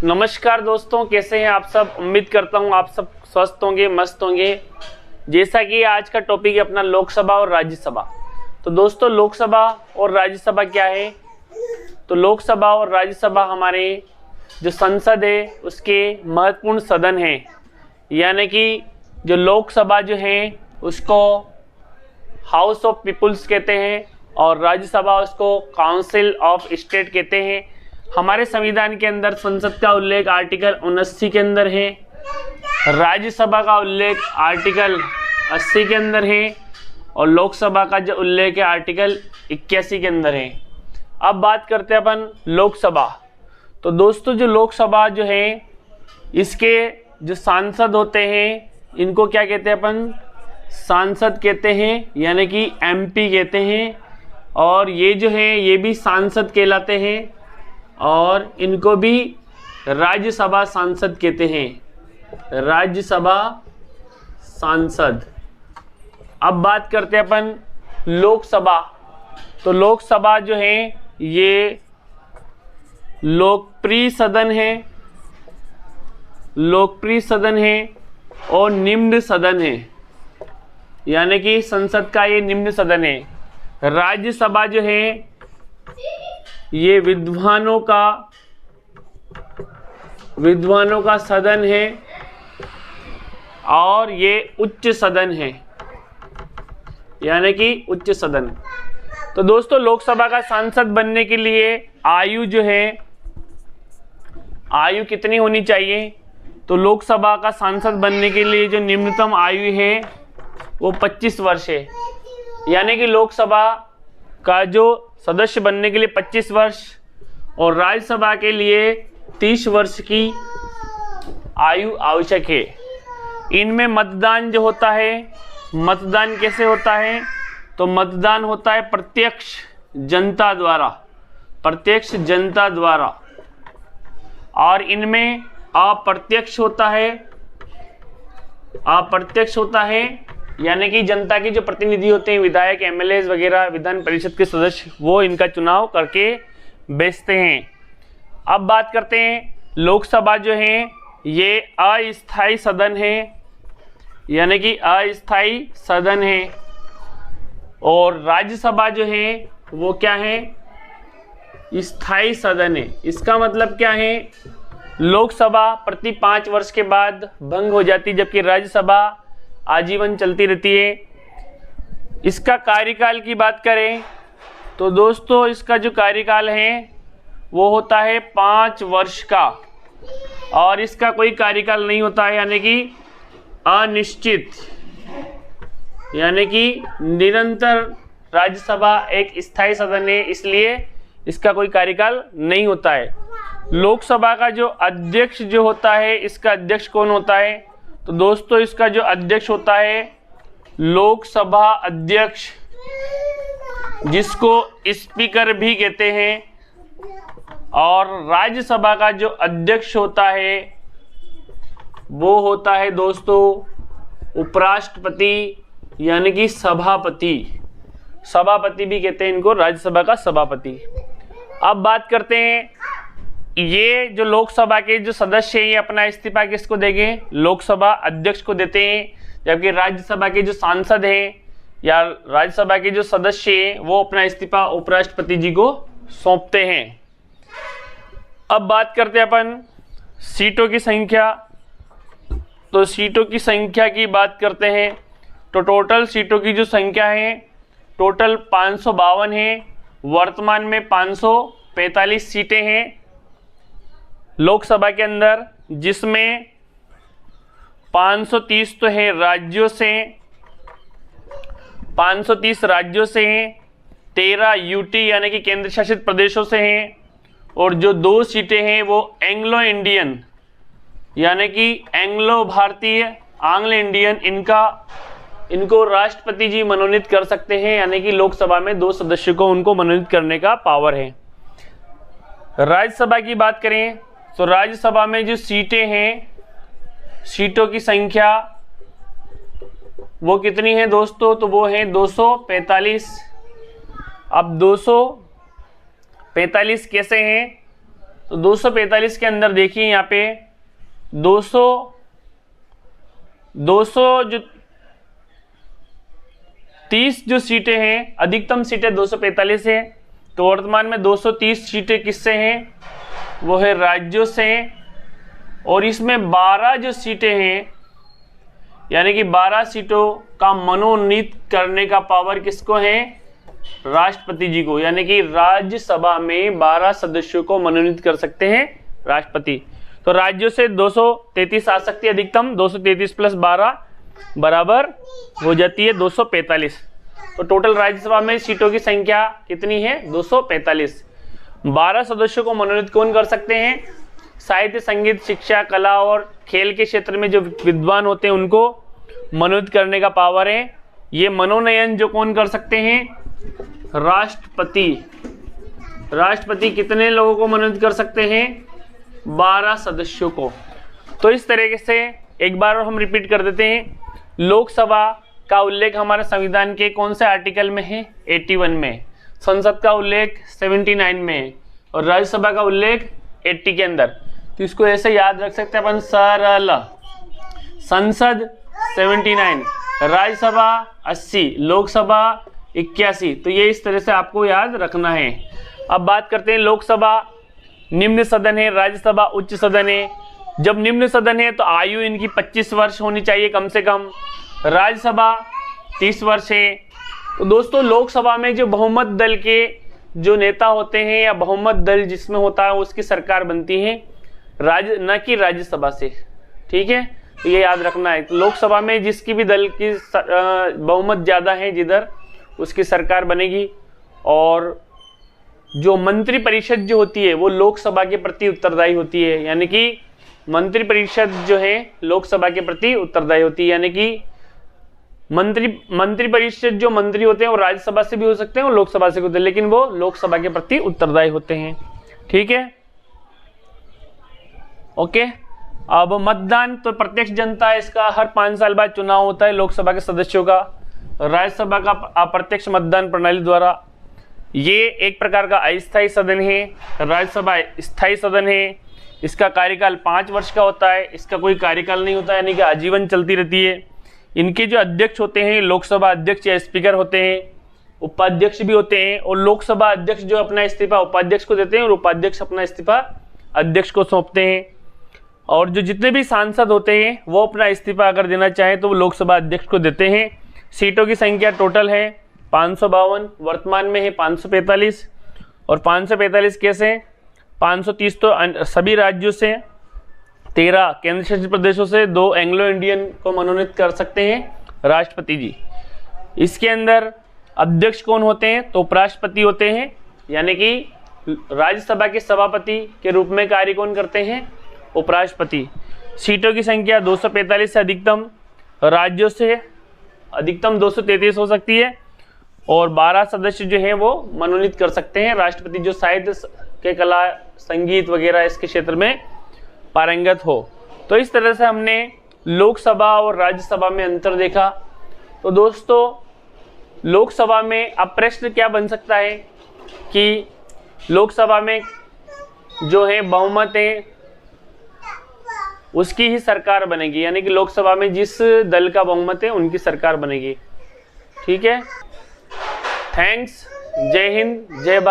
नमस्कार दोस्तों, कैसे हैं आप सब। उम्मीद करता हूं आप सब स्वस्थ होंगे, मस्त होंगे। जैसा कि आज का टॉपिक है अपना लोकसभा और राज्यसभा। तो दोस्तों, लोकसभा और राज्यसभा क्या है? तो लोकसभा और राज्यसभा हमारे जो संसद है उसके महत्वपूर्ण सदन हैं। यानी कि जो लोकसभा जो है उसको हाउस ऑफ पीपुल्स कहते हैं और राज्यसभा उसको काउंसिल ऑफ स्टेट कहते हैं। हमारे संविधान के अंदर संसद का उल्लेख आर्टिकल 79 के अंदर है, राज्यसभा का उल्लेख आर्टिकल 80 के अंदर है और लोकसभा का जो उल्लेख है आर्टिकल 81 के अंदर है। अब बात करते हैं अपन लोकसभा। तो दोस्तों, जो लोकसभा जो है इसके जो सांसद होते हैं इनको क्या कहते हैं अपन? सांसद कहते हैं, यानी कि एमपी कहते हैं। और ये जो है ये भी सांसद कहलाते हैं और इनको भी राज्यसभा सांसद कहते हैं, राज्यसभा सांसद। अब बात करते हैं अपन लोकसभा। तो लोकसभा जो है ये लोकप्रिय सदन है, लोकप्रिय सदन है और निम्न सदन है, यानी कि संसद का ये निम्न सदन है। राज्यसभा जो है ये विद्वानों का सदन है और ये उच्च सदन है, यानी कि उच्च सदन। तो दोस्तों, लोकसभा का सांसद बनने के लिए आयु जो है, आयु कितनी होनी चाहिए? तो लोकसभा का सांसद बनने के लिए जो निम्नतम आयु है वो 25 वर्ष है। यानी कि लोकसभा का जो सदस्य बनने के लिए 25 वर्ष और राज्यसभा के लिए 30 वर्ष की आयु आवश्यक है। इनमें मतदान जो होता है, मतदान कैसे होता है? तो मतदान होता है प्रत्यक्ष जनता द्वारा, प्रत्यक्ष जनता द्वारा। और इनमें अप्रत्यक्ष होता है, अप्रत्यक्ष होता है यानी कि जनता के जो प्रतिनिधि होते हैं, विधायक, एमएलए वगैरह, विधान परिषद के सदस्य, वो इनका चुनाव करके बेचते हैं। अब बात करते हैं लोकसभा जो है ये अस्थायी सदन है, यानी कि अस्थायी सदन है। और राज्यसभा जो है वो क्या है? स्थायी सदन है। इसका मतलब क्या है? लोकसभा प्रति 5 वर्ष के बाद भंग हो जाती, जबकि राज्यसभा आजीवन चलती रहती है। इसका कार्यकाल की बात करें तो दोस्तों, इसका जो कार्यकाल है वो होता है 5 वर्ष का और इसका कोई कार्यकाल नहीं होता है, यानी कि अनिश्चित, यानी कि निरंतर। राज्यसभा एक स्थायी सदन है, इसलिए इसका कोई कार्यकाल नहीं होता है। लोकसभा का जो अध्यक्ष जो होता है, इसका अध्यक्ष कौन होता है? तो दोस्तों, इसका जो अध्यक्ष होता है लोकसभा अध्यक्ष, जिसको स्पीकर भी कहते हैं। और राज्यसभा का जो अध्यक्ष होता है वो होता है दोस्तों उपराष्ट्रपति, यानी कि सभापति। सभापति भी कहते हैं इनको, राज्यसभा का सभापति। अब बात करते हैं, ये जो लोकसभा के जो सदस्य हैं ये अपना इस्तीफा किसको देंगे? लोकसभा अध्यक्ष को देते हैं। जबकि राज्यसभा के जो सांसद हैं या राज्यसभा के जो सदस्य हैं वो अपना इस्तीफा उपराष्ट्रपति जी को सौंपते हैं। अब बात करते हैं अपन सीटों की संख्या। तो सीटों की संख्या की बात करते हैं तो टोटल सीटों की जो संख्या है टोटल 552 है। वर्तमान में 545 सीटें हैं लोकसभा के अंदर, जिसमें 530 तो है राज्यों से, 530 राज्यों से हैं, 13 यूटी यानी कि केंद्र शासित प्रदेशों से हैं और जो 2 सीटें हैं वो एंग्लो इंडियन यानी कि एंग्लो भारतीय, आंग्ल इंडियन, इनको राष्ट्रपति जी मनोनीत कर सकते हैं, यानी कि लोकसभा में 2 सदस्यों को उनको मनोनीत करने का पावर है। राज्यसभा की बात करें तो राज्यसभा में जो सीटें हैं, सीटों की संख्या वो कितनी है दोस्तों? तो वो है 245। अब 245 कैसे हैं? तो 245 के अंदर देखिए यहाँ पे 200 जो 30 जो सीटें हैं, अधिकतम सीटें 245 है। तो वर्तमान में 230 सीटें किससे हैं? वो है राज्यों से हैं। और इसमें 12 जो सीटें हैं, यानी कि 12 सीटों का मनोनीत करने का पावर किसको है? राष्ट्रपति जी को। यानी कि राज्यसभा में 12 सदस्यों को मनोनीत कर सकते हैं राष्ट्रपति। तो राज्यों से 233 आ सकती है अधिकतम, 233 प्लस 12 बराबर हो जाती है 245। तो टोटल राज्यसभा में सीटों की संख्या कितनी है? 245। 12 सदस्यों को मनोनीत कौन कर सकते हैं? साहित्य, संगीत, शिक्षा, कला और खेल के क्षेत्र में जो विद्वान होते हैं उनको मनोनीत करने का पावर है। ये मनोनयन जो कौन कर सकते हैं? राष्ट्रपति। राष्ट्रपति कितने लोगों को मनोनीत कर सकते हैं? 12 सदस्यों को। तो इस तरीके से एक बार और हम रिपीट कर देते हैं। लोकसभा का उल्लेख हमारे संविधान के कौन से आर्टिकल में है? 81 में। संसद का उल्लेख 79 में है और राज्यसभा का उल्लेख 80 के अंदर। तो इसको ऐसे याद रख सकते हैं अपन, सरल। संसद 79, राज्यसभा 80, लोकसभा 81। तो ये इस तरह से आपको याद रखना है। अब बात करते हैं लोकसभा निम्न सदन है, राज्यसभा उच्च सदन है। जब निम्न सदन है तो आयु इनकी 25 वर्ष होनी चाहिए कम से कम। राज्यसभा 30 वर्ष है। तो दोस्तों लोकसभा में जो बहुमत दल के जो नेता होते हैं या बहुमत दल जिसमें होता है उसकी सरकार बनती है, न कि राज्यसभा से। ठीक है, तो ये याद रखना है। तो लोकसभा में जिसकी भी दल की बहुमत ज्यादा है जिधर, उसकी सरकार बनेगी। और जो मंत्री परिषद जो होती है वो लोकसभा के प्रति उत्तरदायी होती है। यानी कि मंत्री परिषद जो है लोकसभा के प्रति उत्तरदायी होती है। यानी कि मंत्री परिषद जो मंत्री होते हैं वो राज्यसभा से भी हो सकते हैं और लोकसभा से भी होते हैं, लेकिन वो लोकसभा के प्रति उत्तरदायी होते हैं। ठीक है, ओके। अब मतदान तो प्रत्यक्ष जनता, इसका हर 5 साल बाद चुनाव होता है लोकसभा के सदस्यों का। राज्यसभा का अप्रत्यक्ष मतदान प्रणाली द्वारा। ये एक प्रकार का अस्थायी सदन है। राज्यसभा स्थायी सदन है। इसका कार्यकाल 5 वर्ष का होता है। इसका कोई कार्यकाल नहीं होता, यानी कि आजीवन चलती रहती है। इनके जो अध्यक्ष होते हैं, लोकसभा अध्यक्ष या स्पीकर होते हैं, उपाध्यक्ष भी होते हैं। और लोकसभा अध्यक्ष जो अपना इस्तीफा उपाध्यक्ष को देते हैं और उपाध्यक्ष अपना इस्तीफा अध्यक्ष को सौंपते हैं। और जो जितने भी सांसद होते हैं वो अपना इस्तीफा अगर देना चाहें तो वो लोकसभा अध्यक्ष को देते हैं। सीटों की संख्या टोटल है 552, वर्तमान में है 545। और 545 कैसे? 530 तो सभी राज्यों से, 13 केंद्र शासित प्रदेशों से, 2 एंग्लो इंडियन को मनोनीत कर सकते हैं राष्ट्रपति जी। इसके अंदर अध्यक्ष कौन होते हैं? तो उपराष्ट्रपति होते हैं। यानी कि राज्यसभा के सभापति के रूप में कार्य कौन करते हैं? उपराष्ट्रपति। सीटों की संख्या 245 से अधिकतम, राज्यों से अधिकतम 233 हो सकती है। और 12 सदस्य जो हैं वो मनोनीत कर सकते हैं राष्ट्रपति, जो साहित्य के, कला, संगीत वगैरह इसके क्षेत्र में पारंगत हो। तो इस तरह से हमने लोकसभा और राज्यसभा में अंतर देखा। तो दोस्तों लोकसभा में अब प्रश्न क्या बन सकता है कि लोकसभा में जो है बहुमत है उसकी ही सरकार बनेगी। यानी कि लोकसभा में जिस दल का बहुमत है उनकी सरकार बनेगी। ठीक है, थैंक्स, जय हिंद, जय भारत।